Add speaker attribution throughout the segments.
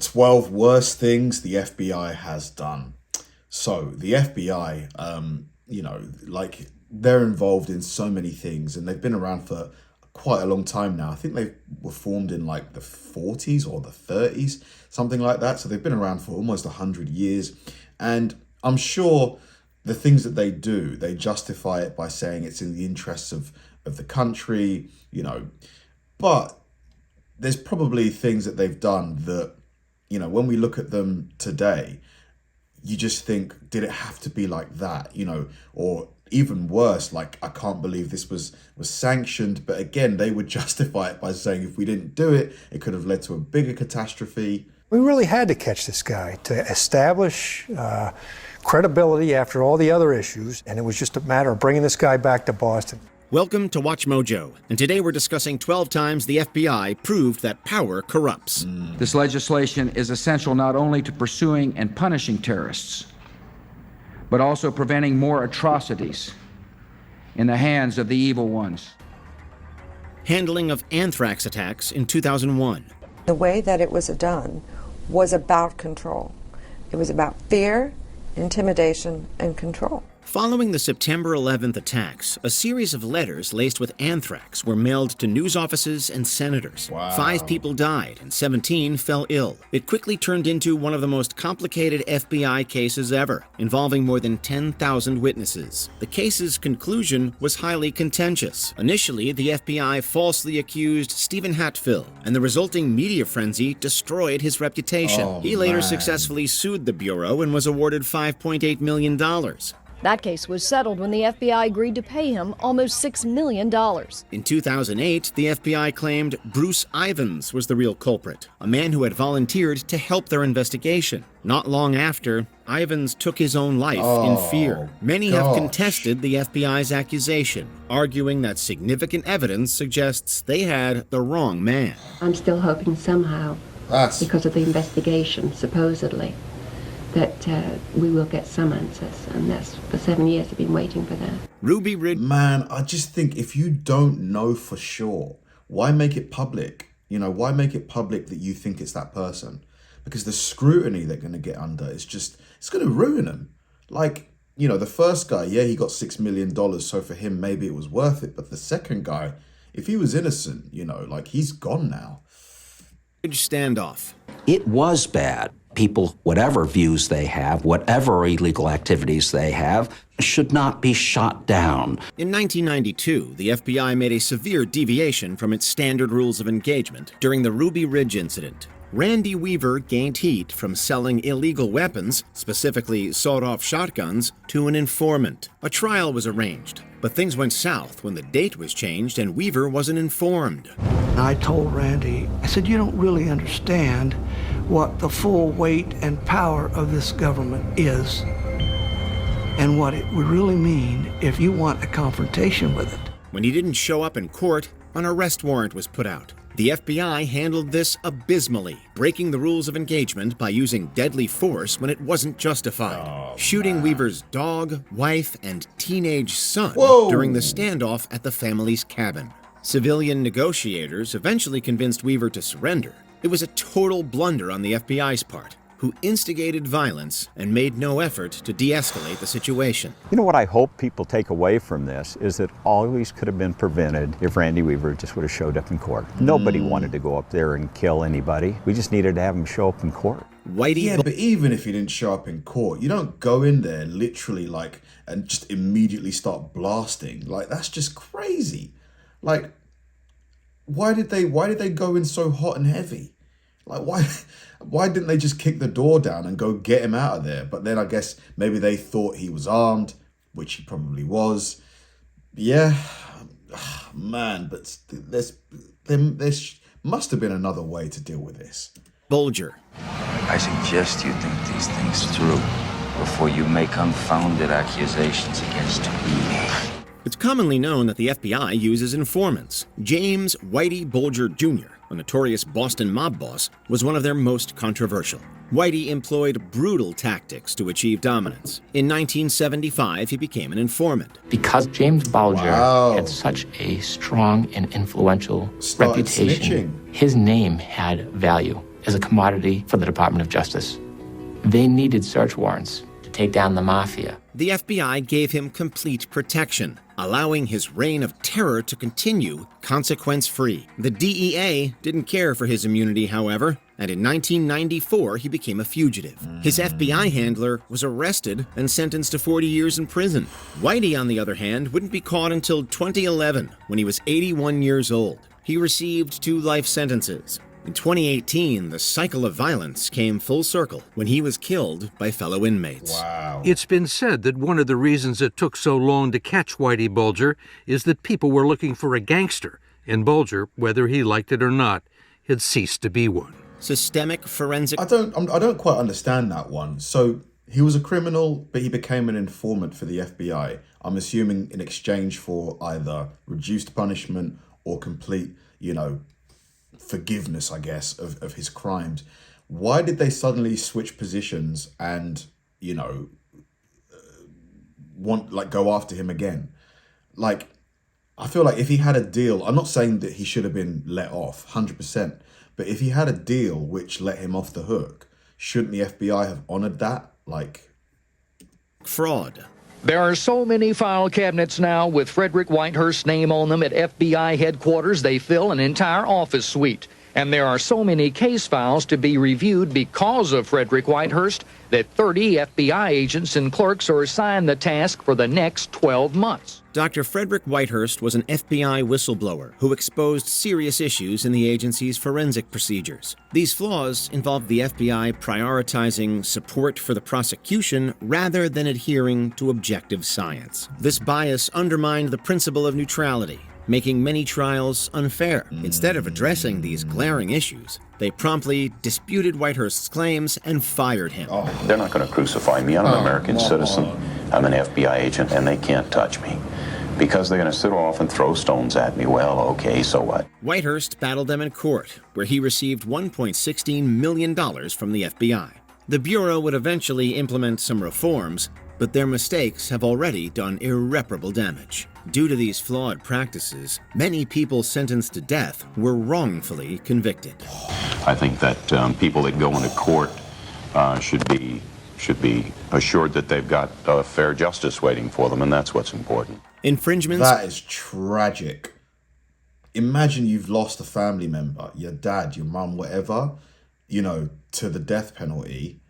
Speaker 1: 12 worst things the FBI has done. So the FBI, like they're involved in so many things, and they've been around for quite a long time now. I think they were formed in like the 40s or the 30s, something like that. So they've been around for almost 100 years. And I'm sure the things that they do, they justify it by saying it's in the interests of the country, but there's probably things that they've done that, when we look at them today, you just think, did it have to be like that? Or even worse, like, I can't believe this was sanctioned. But again, they would justify it by saying if we didn't do it, it could have led to a bigger catastrophe.
Speaker 2: We really had to catch this guy to establish credibility after all the other issues, and it was just a matter of bringing this guy back to Boston.
Speaker 3: Welcome to Watch Mojo, and today we're discussing 12 times the FBI proved that power corrupts.
Speaker 4: This legislation is essential not only to pursuing and punishing terrorists, but also preventing more atrocities in the hands of the evil ones.
Speaker 3: Handling of anthrax attacks in 2001.
Speaker 5: The way that it was done was about control. It was about fear, intimidation, and control.
Speaker 3: Following the September 11th attacks, a series of letters laced with anthrax were mailed to news offices and senators.
Speaker 1: Wow.
Speaker 3: 5 people died and 17 fell ill. It quickly turned into one of the most complicated FBI cases ever, involving more than 10,000 witnesses. The case's conclusion was highly contentious. Initially, the FBI falsely accused Stephen Hatfill, and the resulting media frenzy destroyed his reputation. He later successfully sued the Bureau and was awarded $5.8 million.
Speaker 6: That case was settled when the FBI agreed to pay him almost $6 million.
Speaker 3: In 2008, the FBI claimed Bruce Ivins was the real culprit, a man who had volunteered to help their investigation. Not long after, Ivins took his own life in fear. Many have contested the FBI's accusation, arguing that significant evidence suggests they had the wrong man.
Speaker 7: I'm still hoping somehow, because of the investigation, supposedly, that we will get some answers, and that's for 7 years I've been waiting for that.
Speaker 3: Ruby Ridge.
Speaker 1: Man, I just think if you don't know for sure, why make it public? Why make it public that you think it's that person? Because the scrutiny they're going to get under is just, it's going to ruin them. Like, the first guy, yeah, he got $6 million, so for him, maybe it was worth it. But the second guy, if he was innocent, like, he's gone now.
Speaker 3: Standoff.
Speaker 8: It was bad. People, whatever views they have, whatever illegal activities they have, should not be shot down.
Speaker 3: In 1992, the FBI made a severe deviation from its standard rules of engagement during the Ruby Ridge incident. Randy Weaver gained heat from selling illegal weapons, specifically sawed-off shotguns, to an informant. A trial was arranged, but things went south when the date was changed and Weaver wasn't informed.
Speaker 9: I told Randy, I said, you don't really understand what the full weight and power of this government is and what it would really mean if you want a confrontation with it.
Speaker 3: When he didn't show up in court, an arrest warrant was put out. The FBI handled this abysmally, breaking the rules of engagement by using deadly force when it wasn't justified, shooting Weaver's dog, wife, and teenage son during the standoff at the family's cabin. Civilian negotiators eventually convinced Weaver to surrender. It was a total blunder on the FBI's part, who instigated violence and made no effort to de-escalate the situation.
Speaker 10: What I hope people take away from this is that all these could have been prevented if Randy Weaver just would have showed up in court. Nobody wanted to go up there and kill anybody. We just needed to have him show up in court.
Speaker 1: Yeah, but even if he didn't show up in court, you don't go in there literally and just immediately start blasting. That's just crazy. Why did they go in so hot and heavy? Why didn't they just kick the door down and go get him out of there? But then I guess maybe they thought he was armed, which he probably was. Yeah, man, but there must have been another way to deal with this.
Speaker 3: Bulger.
Speaker 11: I suggest you think these things through before you make unfounded accusations against me.
Speaker 3: It's commonly known that the FBI uses informants. James Whitey Bulger Jr., a notorious Boston mob boss, was one of their most controversial. Whitey employed brutal tactics to achieve dominance. In 1975, he became an informant.
Speaker 12: Because James Bulger had such a strong and influential reputation, his name had value is a commodity for the Department of Justice. They needed search warrants to take down the mafia.
Speaker 3: The FBI gave him complete protection, allowing his reign of terror to continue consequence-free. The DEA didn't care for his immunity, however, and in 1994 he became a fugitive. His FBI handler was arrested and sentenced to 40 years in prison. Whitey, on the other hand, wouldn't be caught until 2011, when he was 81 years old. He received 2 life sentences. In 2018, the cycle of violence came full circle when he was killed by fellow inmates.
Speaker 1: Wow.
Speaker 13: It's been said that one of the reasons it took so long to catch Whitey Bulger is that people were looking for a gangster, and Bulger, whether he liked it or not, had ceased to be one.
Speaker 3: Systemic forensic...
Speaker 1: I don't quite understand that one. So he was a criminal, but he became an informant for the FBI. I'm assuming in exchange for either reduced punishment or complete, forgiveness, I guess, of his crimes. Why did they suddenly switch positions and, go after him again? Like, I feel like if he had a deal, I'm not saying that he should have been let off, 100%, but if he had a deal which let him off the hook, shouldn't the FBI have honored that? Like,
Speaker 3: fraud.
Speaker 14: There are so many file cabinets now with Frederick Whitehurst's name on them at FBI headquarters, they fill an entire office suite. And there are so many case files to be reviewed because of Frederick Whitehurst that 30 FBI agents and clerks are assigned the task for the next 12 months.
Speaker 3: Dr. Frederick Whitehurst was an FBI whistleblower who exposed serious issues in the agency's forensic procedures. These flaws involved the FBI prioritizing support for the prosecution rather than adhering to objective science. This bias undermined the principle of neutrality, making many trials unfair. Instead of addressing these glaring issues, they promptly disputed Whitehurst's claims and fired him.
Speaker 15: They're not going to crucify me. I'm an American citizen. I'm an FBI agent, and they can't touch me. Because they're going to sit off and throw stones at me. Well, okay, so what?
Speaker 3: Whitehurst battled them in court, where he received $1.16 million from the FBI. The Bureau would eventually implement some reforms, but their mistakes have already done irreparable damage. Due to these flawed practices, many people sentenced to death were wrongfully convicted.
Speaker 15: I think that people that go into court should be assured that they've got fair justice waiting for them, and that's what's important.
Speaker 3: Infringements...
Speaker 1: That is tragic. Imagine you've lost a family member, your dad, your mum, whatever, to the death penalty,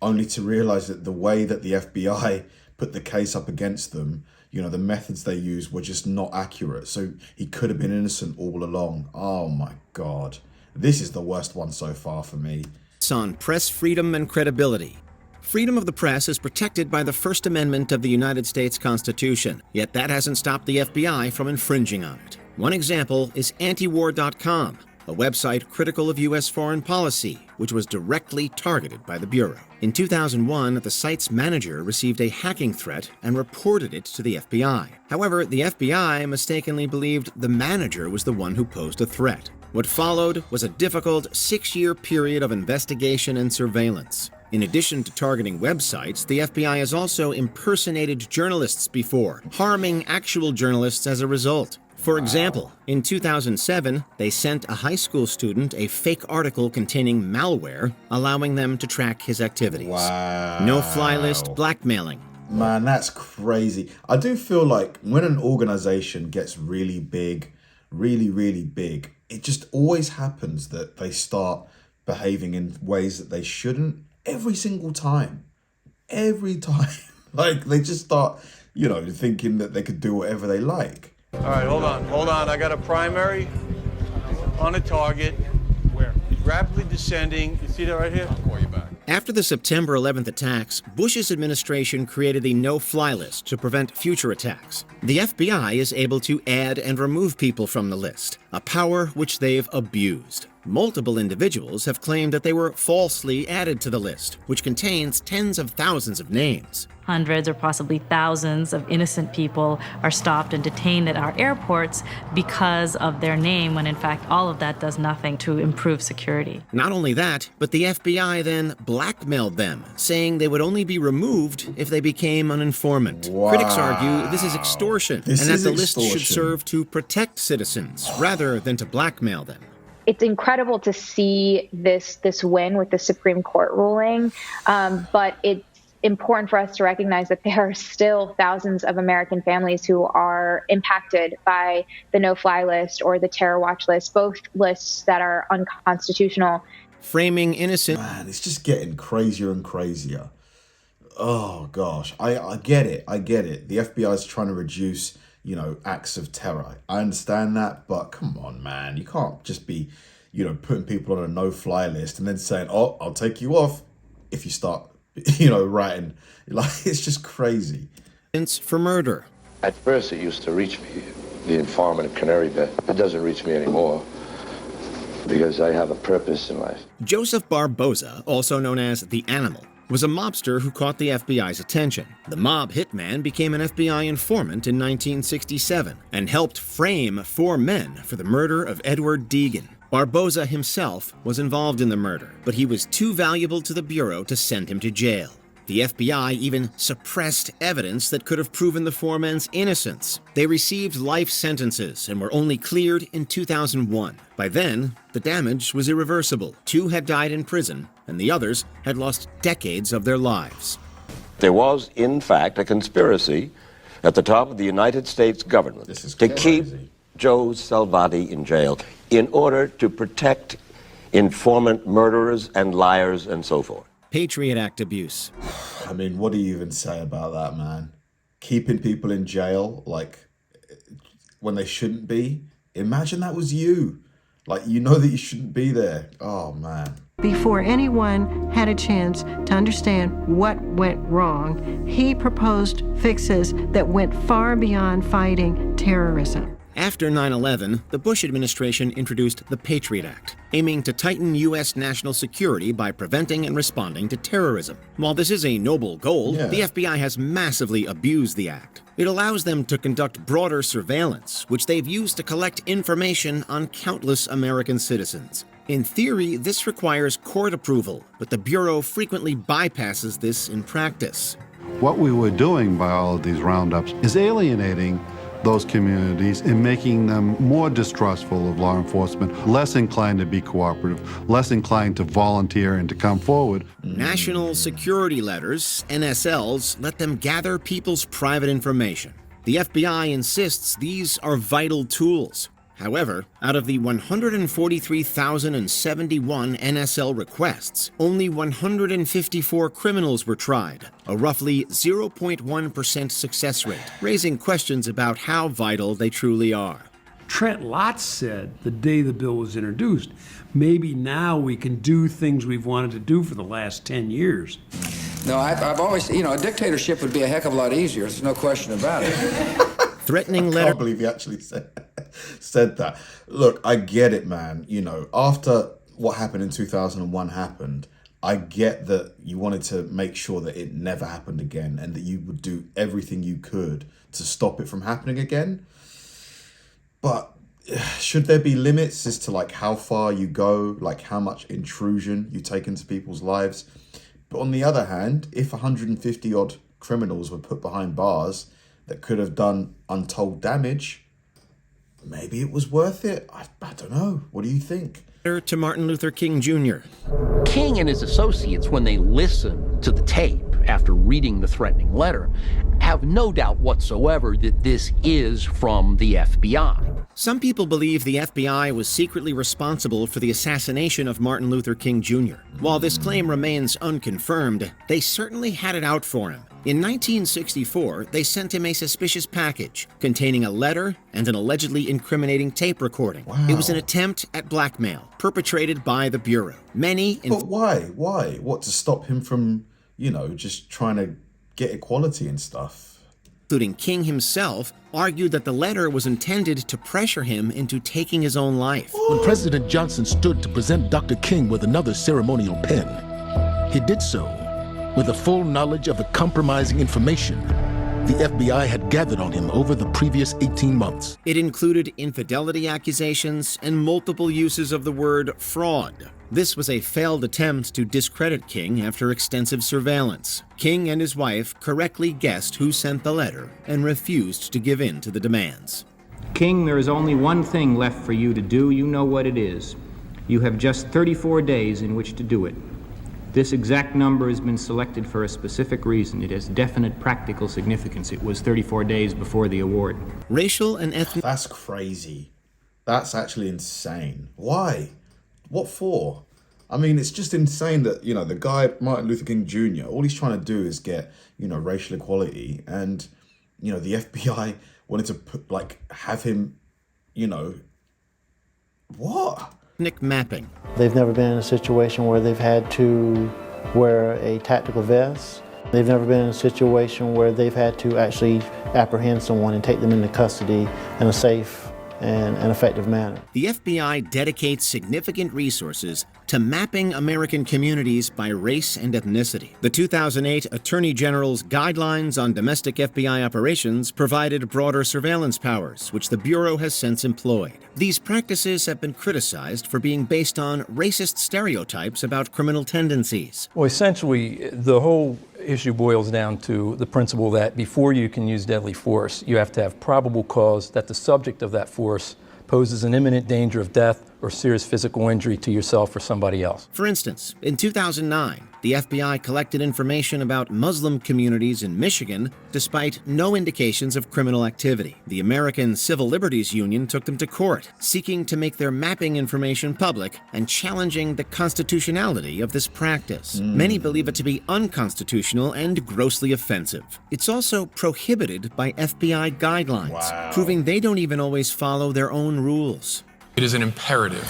Speaker 1: only to realize that the way that the FBI put the case up against them, the methods they used were just not accurate. So he could have been innocent all along. Oh my God. This is the worst one so far for me.
Speaker 3: It's on press freedom and credibility. Freedom of the press is protected by the First Amendment of the United States Constitution, yet that hasn't stopped the FBI from infringing on it. One example is antiwar.com, a website critical of U.S. foreign policy, which was directly targeted by the Bureau. In 2001, the site's manager received a hacking threat and reported it to the FBI. However, the FBI mistakenly believed the manager was the one who posed a threat. What followed was a difficult 6-year period of investigation and surveillance. In addition to targeting websites, the FBI has also impersonated journalists before, harming actual journalists as a result. For example, in 2007, they sent a high school student a fake article containing malware, allowing them to track his activities.
Speaker 1: Wow.
Speaker 3: No-fly list blackmailing.
Speaker 1: Man, that's crazy. I do feel like when an organization gets really big, really big, it just always happens that they start behaving in ways that they shouldn't every single time. Every time. Like, they just start, thinking that they could do whatever they like.
Speaker 16: All right, hold on. I got a primary on a target. Where? Rapidly descending. You see that right here? I'll call you back.
Speaker 3: After the September 11th attacks, Bush's administration created a no-fly list to prevent future attacks. The FBI is able to add and remove people from the list, a power which they've abused. Multiple individuals have claimed that they were falsely added to the list, which contains tens of thousands of names.
Speaker 17: Hundreds or possibly thousands of innocent people are stopped and detained at our airports because of their name, when in fact all of that does nothing to improve security.
Speaker 3: Not only that, but the FBI then blackmailed them, saying they would only be removed if they became an informant.
Speaker 1: Wow.
Speaker 3: Critics argue this is extortion, and that the list should serve to protect citizens rather than to blackmail them.
Speaker 18: it's incredible to see this win with the Supreme Court ruling, but it's important for us to recognize that there are still thousands of American families who are impacted by the no-fly list or the terror watch list, both lists that are unconstitutional.
Speaker 3: Framing innocent.
Speaker 1: Man, it's just getting crazier and crazier. Oh gosh, I get it. The FBI is trying to reduce, acts of terror. I understand that, but come on, man, you can't just be, putting people on a no-fly list and then saying, "Oh, I'll take you off if you start." Writing, it's just crazy.
Speaker 3: For murder.
Speaker 19: At first it used to reach me, the informant at Canary Bay. It doesn't reach me anymore because I have a purpose in life.
Speaker 3: Joseph Barboza, also known as the Animal, was a mobster who caught the FBI's attention. The mob hitman became an FBI informant in 1967 and helped frame 4 men for the murder of Edward Deegan. Barboza himself was involved in the murder, but he was too valuable to the Bureau to send him to jail. The FBI even suppressed evidence that could have proven the 4 men's innocence. They received life sentences and were only cleared in 2001. By then, the damage was irreversible. 2 had died in prison, and the others had lost decades of their lives.
Speaker 20: There was, in fact, a conspiracy at the top of the United States government to keep Joe Salvati in jail in order to protect informant murderers and liars and so forth.
Speaker 3: Patriot Act abuse.
Speaker 1: I mean, what do you even say about that, man? Keeping people in jail, when they shouldn't be. Imagine that was you. That you shouldn't be there. Oh, man.
Speaker 21: Before anyone had a chance to understand what went wrong, he proposed fixes that went far beyond fighting terrorism.
Speaker 3: After 9/11, the Bush administration introduced the Patriot Act, aiming to tighten U.S. national security by preventing and responding to terrorism. While this is a noble goal, the FBI has massively abused the act. It allows them to conduct broader surveillance, which they've used to collect information on countless American citizens. In theory, this requires court approval, but the Bureau frequently bypasses this in practice.
Speaker 22: What we were doing by all of these roundups is alienating those communities and making them more distrustful of law enforcement, less inclined to be cooperative, less inclined to volunteer and to come forward.
Speaker 3: National security letters, NSLs, let them gather people's private information. The FBI insists these are vital tools. However, out of the 143,071 NSL requests, only 154 criminals were tried, a roughly 0.1% success rate, raising questions about how vital they truly are.
Speaker 23: Trent Lott said the day the bill was introduced, maybe now we can do things we've wanted to do for the last 10 years.
Speaker 24: No, I've always, a dictatorship would be a heck of a lot easier. There's no question about it.
Speaker 3: Threatening
Speaker 1: letter. I can't believe he actually said that. Look, I get it, man. After what happened in 2001 happened, I get that you wanted to make sure that it never happened again and that you would do everything you could to stop it from happening again. But should there be limits as to how far you go, how much intrusion you take into people's lives? But on the other hand, if 150 odd criminals were put behind bars that could have done untold damage, maybe it was worth it. I don't know. What do you think?
Speaker 3: To Martin Luther King Jr.
Speaker 25: King and his associates, when they listen to the tape after reading the threatening letter, have no doubt whatsoever that this is from the FBI.
Speaker 3: Some people believe the FBI was secretly responsible for the assassination of Martin Luther King Jr. While this claim remains unconfirmed, they certainly had it out for him. In 1964, they sent him a suspicious package containing a letter and an allegedly incriminating tape recording.
Speaker 1: Wow.
Speaker 3: It was an attempt at blackmail, perpetrated by the Bureau.
Speaker 1: But why? Why? What, to stop him from, just trying to get equality and stuff?
Speaker 3: Including King himself, argued that the letter was intended to pressure him into taking his own life.
Speaker 26: When President Johnson stood to present Dr. King with another ceremonial pen, he did so with a full knowledge of the compromising information the FBI had gathered on him over the previous 18 months.
Speaker 3: It included infidelity accusations and multiple uses of the word fraud. This was a failed attempt to discredit King after extensive surveillance. King and his wife correctly guessed who sent the letter and refused to give in to the demands.
Speaker 27: King, there is only one thing left for you to do. You know what it is.
Speaker 2: You have just 34 days in which to do it. This exact number has been selected for a specific reason. It has definite practical significance. It was 34 days before the award.
Speaker 3: Racial and ethnic...
Speaker 1: That's crazy. That's actually insane. Why? What for? I mean, it's just insane that, you know, the guy, Martin Luther King Jr., all he's trying to do is get, you know, racial equality. And, you know, the FBI wanted to put, like, have him, you know, what?
Speaker 3: Ethnic mapping.
Speaker 4: They've never been in a situation where they've had to wear a tactical vest. They've never been in a situation where they've had to actually apprehend someone and take them into custody in a safe and an effective manner.
Speaker 3: The FBI dedicates significant resources to mapping American communities by race and ethnicity. The 2008 Attorney General's Guidelines on Domestic FBI Operations provided broader surveillance powers, which the Bureau has since employed. These practices have been criticized for being based on racist stereotypes about criminal tendencies.
Speaker 5: Well, essentially, the whole issue boils down to the principle that before you can use deadly force, you have to have probable cause that the subject of that force poses an imminent danger of death or serious physical injury to yourself or somebody else.
Speaker 3: For instance, in 2009, the FBI collected information about Muslim communities in Michigan despite no indications of criminal activity. The American Civil Liberties Union took them to court, seeking to make their mapping information public and challenging the constitutionality of this practice. Many believe it to be unconstitutional and grossly offensive. It's also prohibited by FBI guidelines, proving they don't even always follow their own rules.
Speaker 6: It is an imperative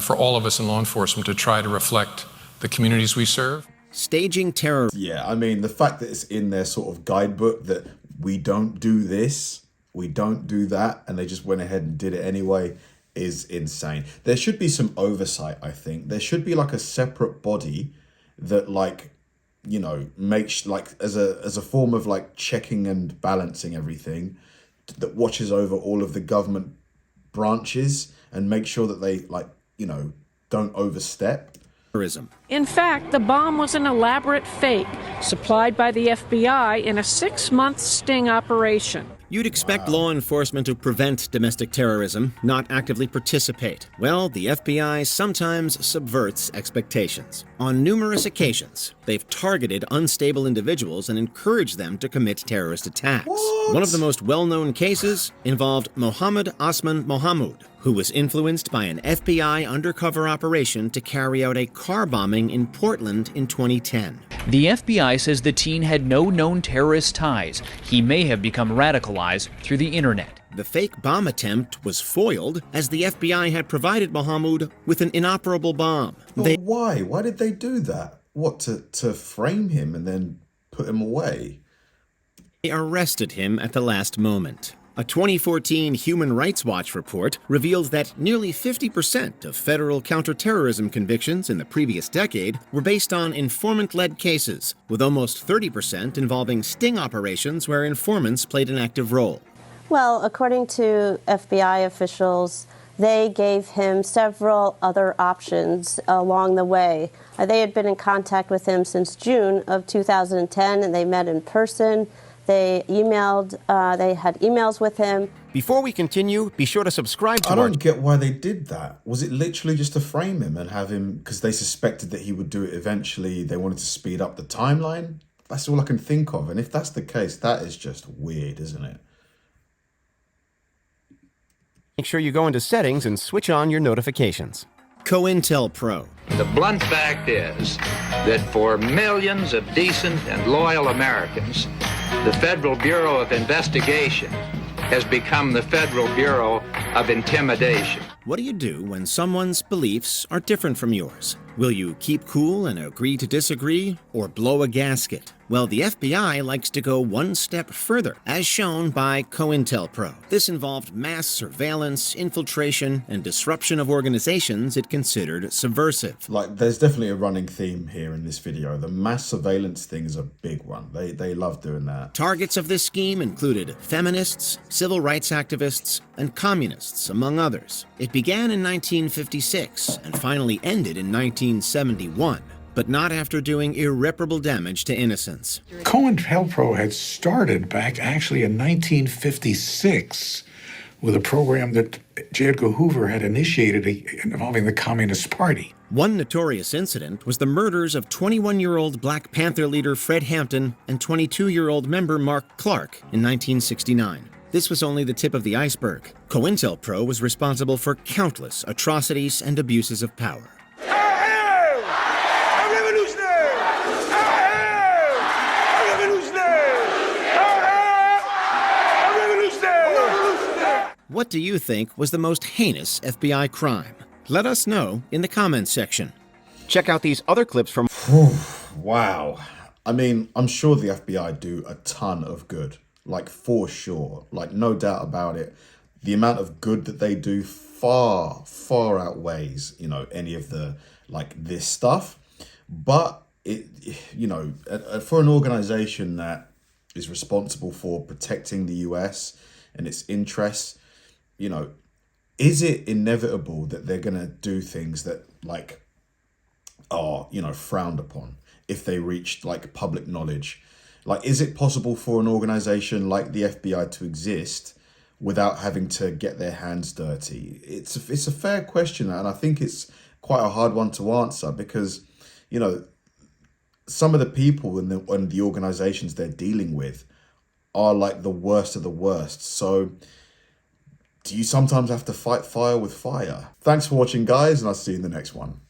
Speaker 6: for all of us in law enforcement to try to reflect the communities we serve.
Speaker 3: Staging terror.
Speaker 1: Yeah, I mean, the fact that it's in their sort of guidebook that we don't do this, we don't do that, and they just went ahead and did it anyway is insane. There should be some oversight, I think. There should be like a separate body that, like, you know, makes like as a form of like checking and balancing everything, that watches over all of the government branches and make sure that they, like, you know, don't overstep.
Speaker 7: In fact, the bomb was an elaborate fake supplied by the FBI in a 6-month sting operation.
Speaker 3: You'd expect law enforcement to prevent domestic terrorism, not actively participate. Well, the FBI sometimes subverts expectations. On numerous occasions, they've targeted unstable individuals and encouraged them to commit terrorist attacks. One of the most well-known cases involved Mohammed Osman Mohamud, who was influenced by an FBI undercover operation to carry out a car bombing in Portland in 2010.
Speaker 8: The FBI says the teen had no known terrorist ties. He may have become radicalized through the internet.
Speaker 3: The fake bomb attempt was foiled as the FBI had provided Mohamud with an inoperable bomb.
Speaker 1: Why? Why did they do that? What, to frame him and then put him away?
Speaker 3: They arrested him at the last moment. A 2014 Human Rights Watch report reveals that nearly 50% of federal counterterrorism convictions in the previous decade were based on informant-led cases, with almost 30% involving sting operations where informants played an active role.
Speaker 27: Well, according to FBI officials, they gave him several other options along the way. They had been in contact with him since June of 2010, and they met in person. They emailed, they had emails with him.
Speaker 3: Before we continue, be sure to subscribe to
Speaker 1: I don't get why they did that. Was it literally just to frame him and have him, because they suspected that he would do it eventually, they wanted to speed up the timeline? That's all I can think of. And if that's the case, that is just weird, isn't it?
Speaker 3: Make sure you go into settings and switch on your notifications. COINTELPRO.
Speaker 28: The blunt fact is that for millions of decent and loyal Americans, the Federal Bureau of Investigation has become the Federal Bureau of Intimidation.
Speaker 3: What do you do when someone's beliefs are different from yours? Will you keep cool and agree to disagree, or blow a gasket? Well, the FBI likes to go one step further, as shown by COINTELPRO. This involved mass surveillance, infiltration, and disruption of organizations it considered subversive.
Speaker 1: Like, there's definitely a running theme here in this video. The mass surveillance thing is a big one. They love doing that.
Speaker 3: Targets of this scheme included feminists, civil rights activists, and communists, among others. It began in 1956 and finally ended in 1971. But not after doing irreparable damage to innocents.
Speaker 29: COINTELPRO had started back actually in 1956
Speaker 9: with a program that J. Edgar Hoover had initiated involving the Communist Party.
Speaker 3: One notorious incident was the murders of 21-year-old Black Panther leader Fred Hampton and 22-year-old member Mark Clark in 1969. This was only the tip of the iceberg. COINTELPRO was responsible for countless atrocities and abuses of power. What do you think was the most heinous FBI crime? Let us know in the comments section.
Speaker 10: Check out these other clips from...
Speaker 1: Wow. I mean, I'm sure the FBI do a ton of good. Like, for sure. Like, no doubt about it. The amount of good that they do far, far outweighs, you know, any of the, like, this stuff. But, it, you know, for an organization that is responsible for protecting the US and its interests, you know, is it inevitable that they're going to do things that, like, are, you know, frowned upon if they reach, like, public knowledge? Like, is it possible for an organization like the FBI to exist without having to get their hands dirty? It's a fair question, and I think it's quite a hard one to answer because, you know, some of the people and the organizations they're dealing with are like the worst of the worst. So do you sometimes have to fight fire with fire? Thanks for watching, guys, and I'll see you in the next one.